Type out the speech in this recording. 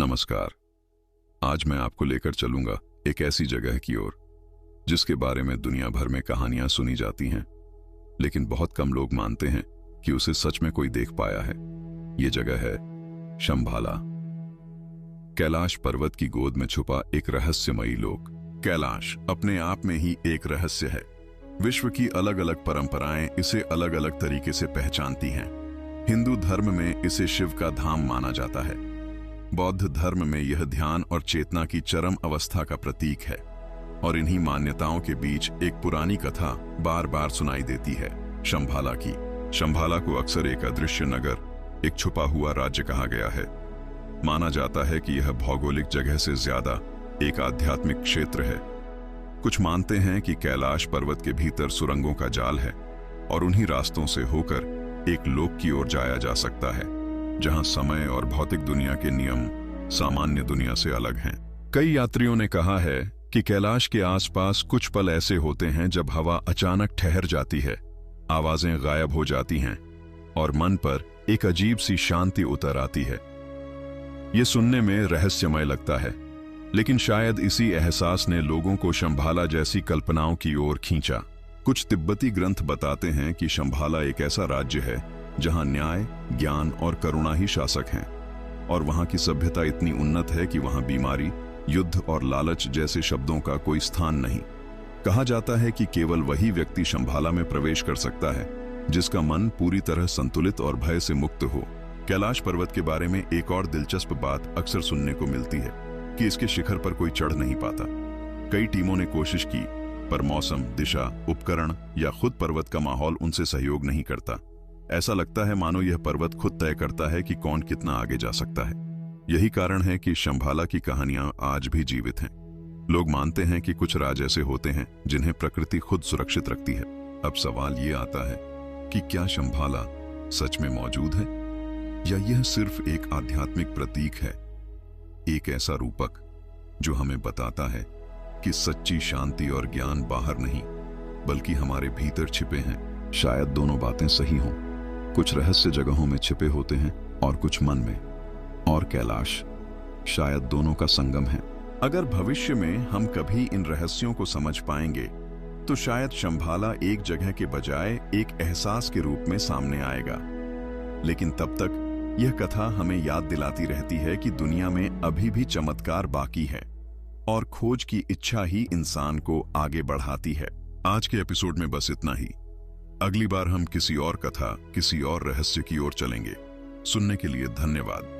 नमस्कार। आज मैं आपको लेकर चलूंगा एक ऐसी जगह की ओर जिसके बारे में दुनिया भर में कहानियां सुनी जाती हैं, लेकिन बहुत कम लोग मानते हैं कि उसे सच में कोई देख पाया है। ये जगह है शंभाला, कैलाश पर्वत की गोद में छुपा एक रहस्यमयी लोक। कैलाश अपने आप में ही एक रहस्य है। विश्व की अलग अलग परंपराएं इसे अलग अलग तरीके से पहचानती हैं। हिंदू धर्म में इसे शिव का धाम माना जाता है। बौद्ध धर्म में यह ध्यान और चेतना की चरम अवस्था का प्रतीक है। और इन्हीं मान्यताओं के बीच एक पुरानी कथा बार बार सुनाई देती है, शंभाला की। शंभाला को अक्सर एक अदृश्य नगर, एक छुपा हुआ राज्य कहा गया है। माना जाता है कि यह भौगोलिक जगह से ज्यादा एक आध्यात्मिक क्षेत्र है। कुछ मानते हैं कि कैलाश पर्वत के भीतर सुरंगों का जाल है और उन्हीं रास्तों से होकर एक लोक की ओर जाया जा सकता है, जहां समय और भौतिक दुनिया के नियम सामान्य दुनिया से अलग हैं। कई यात्रियों ने कहा है कि कैलाश के आसपास कुछ पल ऐसे होते हैं जब हवा अचानक ठहर जाती है, आवाजें गायब हो जाती हैं और मन पर एक अजीब सी शांति उतर आती है। यह सुनने में रहस्यमय लगता है, लेकिन शायद इसी एहसास ने लोगों को शंभाला जैसी कल्पनाओं की ओर खींचा। कुछ तिब्बती ग्रंथ बताते हैं कि शंभाला एक ऐसा राज्य है जहां न्याय, ज्ञान और करुणा ही शासक हैं, और वहां की सभ्यता इतनी उन्नत है कि वहां बीमारी, युद्ध और लालच जैसे शब्दों का कोई स्थान नहीं। कहा जाता है कि केवल वही व्यक्ति शंभाला में प्रवेश कर सकता है जिसका मन पूरी तरह संतुलित और भय से मुक्त हो। कैलाश पर्वत के बारे में एक और दिलचस्प बात अक्सर सुनने को मिलती है कि इसके शिखर पर कोई चढ़ नहीं पाता। कई टीमों ने कोशिश की, पर मौसम, दिशा, उपकरण या खुद पर्वत का माहौल उनसे सहयोग नहीं करता। ऐसा लगता है मानो यह पर्वत खुद तय करता है कि कौन कितना आगे जा सकता है। यही कारण है कि शंभाला की कहानियां आज भी जीवित हैं। लोग मानते हैं कि कुछ राज ऐसे होते हैं जिन्हें प्रकृति खुद सुरक्षित रखती है। अब सवाल ये आता है कि क्या शंभाला सच में मौजूद है, या यह सिर्फ एक आध्यात्मिक प्रतीक है, एक ऐसा रूपक जो हमें बताता है कि सच्ची शांति और ज्ञान बाहर नहीं बल्कि हमारे भीतर छिपे हैं। शायद दोनों बातें सही हों। कुछ रहस्य जगहों में छिपे होते हैं और कुछ मन में, और कैलाश शायद दोनों का संगम है। अगर भविष्य में हम कभी इन रहस्यों को समझ पाएंगे तो शायद शंभाला एक जगह के बजाय एक एहसास के रूप में सामने आएगा। लेकिन तब तक यह कथा हमें याद दिलाती रहती है कि दुनिया में अभी भी चमत्कार बाकी है और खोज की इच्छा ही इंसान को आगे बढ़ाती है। आज के एपिसोड में बस इतना ही। अगली बार हम किसी और कथा, किसी और रहस्य की ओर चलेंगे। सुनने के लिए धन्यवाद।